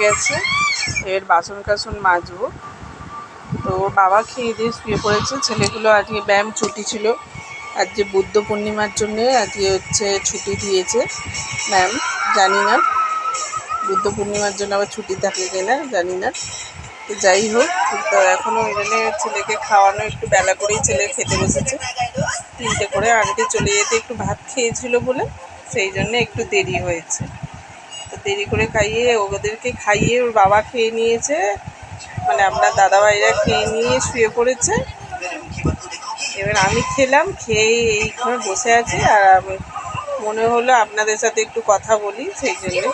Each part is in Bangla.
গেছে, এবার বাসন কাসন মাজবো। তো ওর বাবা খেয়ে দিয়ে শুয়ে পড়েছে। ছেলেগুলো আজকে ব্যায়াম ছুটি ছিল, আজকে বুদ্ধ পূর্ণিমার জন্যে আজকে হচ্ছে ছুটি দিয়েছে ম্যাম। জানি না বুদ্ধ পূর্ণিমার জন্য আবার ছুটি থাকে কিনা, জানি না। তো যাই হোক, তো এখনও এখানে ছেলেকে খাওয়ানো একটু বেলা করেই ছেলে খেতে বসেছে 3টে করে। আন্টি চলে যেতে একটু ভাত খেয়েছিল বলে সেই জন্য একটু দেরি হয়েছে। তো দেরি করে খাইয়ে ওদেরকে খাইয়ে ওর বাবা খেয়ে নিয়েছে, মানে আপনার দাদাভাইরা খেয়ে নিয়ে শুয়ে পড়েছে। এবার আমি খেলাম, খেয়ে এইখানে বসে আছি। আর আমি মনে হলো আপনাদের সাথে একটু কথা বলি, সেই জন্য।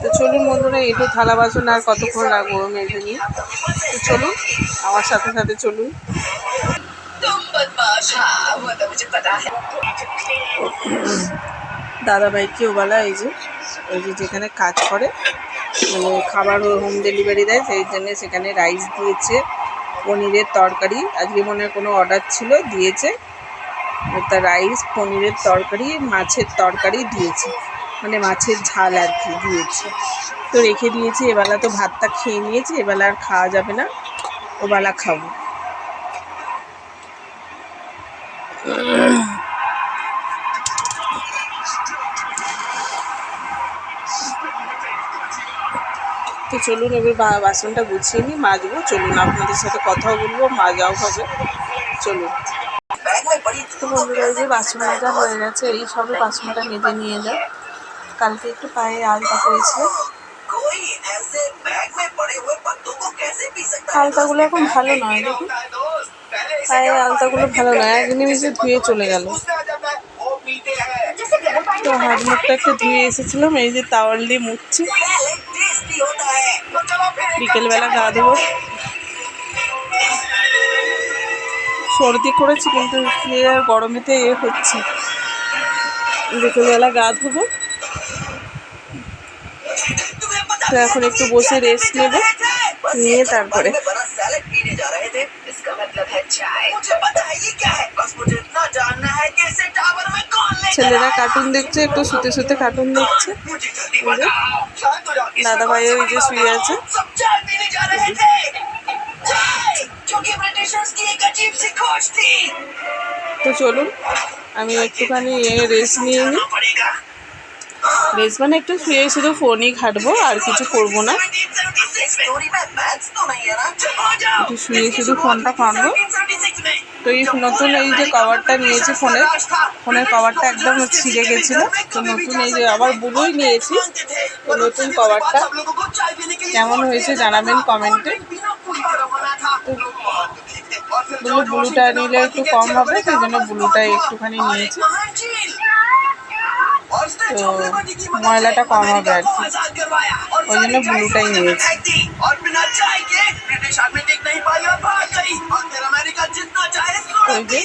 তো চলুন বন্ধুরা, একটু থালা বাসন আর কতক্ষণ রাখবো মেজে নিয়ে। তো চলুন আমার সাথে সাথে চলুন। দাদাভাইকে ওবেলা এই যে যেখানে কাজ করে, মানে খাবার হোম ডেলিভারি দেয়, সেই জন্য সেখানে রাইস দিয়েছে, পনিরের তরকারি। আজকে মনে হয় কোনো অর্ডার ছিল, দিয়েছে। তা রাইস, পনিরের তরকারি, মাছের তরকারি দিয়েছে, মানে মাছের ঝাল আর কি দিয়েছে। তো রেখে দিয়েছি। এবেলা তো ভাতটা খেয়ে নিয়েছি, এবেলা আর খাওয়া যাবে না, ওবেলা খাবো। তো চলুন এবার বাসনটা গুছিয়ে নিই, মাজবো। চলুন আপনাদের সাথে কথাও বলবো, মাজাও হবে। চলুন। তো বন্ধুরা, এই যে বাসন মাজা হয়ে গেছে, এই সবে বাসনটা মেজে নিয়ে যায়। কালকে একটু পায়ে আলতা করেছিল, আলতাগুলো এখন ভালো নয়, দেখুন পায়ের আলতাগুলো ভালো নয়, এক নিমিষে ধুয়ে চলে গেল। তো হাত মুখটা একটু ধুয়ে এসেছিলাম, এই যে তাওয়াল দিয়ে মুছছি। বিকেলবেলা গা দেবো, সর্দি করেছি কিন্তু সে আর গরমেতে হচ্ছে। বিকেলবেলা গা ধোবো। তো এখন একটু বসে রেস্ট নেবো, নিয়ে তারপরে ছেলেরা কার্টুন দেখছে, একটু শুতে শুতে কার্টুন দেখছে। দাদা ভাইও এই যে শুয়ে আছে। তো চলুন আমি একটুখানি রেস্ট নিয়ে নিই। রেস্ট মানে একটু শুয়ে শুধু ফোনই ঘাঁটবো, আর কিছু করবো না। একটু শুয়ে শুধু ফোনটা ঘাঁটবো। তো এই নতুন এই যে কভারটা নিয়েছি, ফোনের কভারটা একদম ছিঁড়ে গেছিলো। তো নতুন এই যে আবার ব্লুই নিয়েছি। তো নতুন কভারটা কেমন হয়েছে জানাবেন কমেন্টে। তো ব্লুটা নিলে একটু কম হবে, সেই জন্য ব্লুটাই একটুখানি নিয়েছি। তো ময়লাটা কম হবে আর কি, ওই জন্য ব্লুটাই নিয়েছি। ওই যে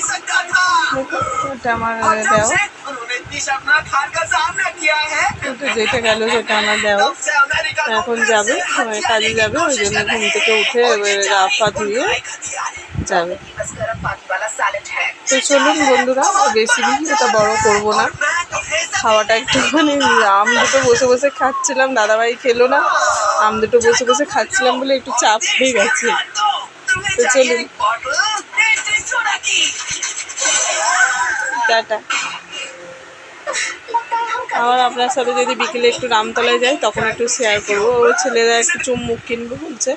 ওটা আমার দেও, যেটা গেল সেটা আমার দেও। এখন যাবে, কাজে যাবে, ওই জন্য ঘুম থেকে উঠে গা পা ধুয়ে যাবে। তো চলুন বন্ধুরা, রেসিপি এটা বড় করবো না। খাওয়াটা একটুখানি আম দুটো বসে বসে খাচ্ছিলাম, দাদাভাই খেলো না। আম দুটো বসে বসে খাচ্ছিলাম বলে একটু চাপ হয়ে গেছে। তো চলুন, টাটা। আবার আপনার সাথে যদি বিকেলে একটু রামতলায় যাই তখন একটু শেয়ার করবো। ওর ছেলেরা একটু চুম্বুক কিনবো বলছে।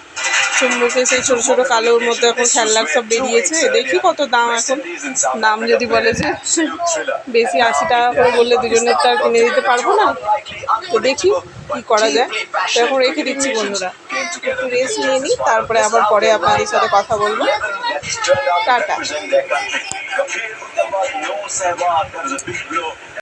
চুম্বুকে সেই ছোটো ছোটো কালোর মধ্যে এখন খেলনার সব বেরিয়েছে, দেখি কত দাম এখন। দাম যদি বলে যে বেশি 80 টাকা করে বললে দুজনের তো আর কিনে দিতে পারবো না। তো দেখি কী করা যায়। তো এখন রেখে দিচ্ছি বন্ধুরা, একটু রেস্ট নিয়ে নিই, তারপরে আবার পরে আপনাদের সাথে কথা বলবো। টাটা।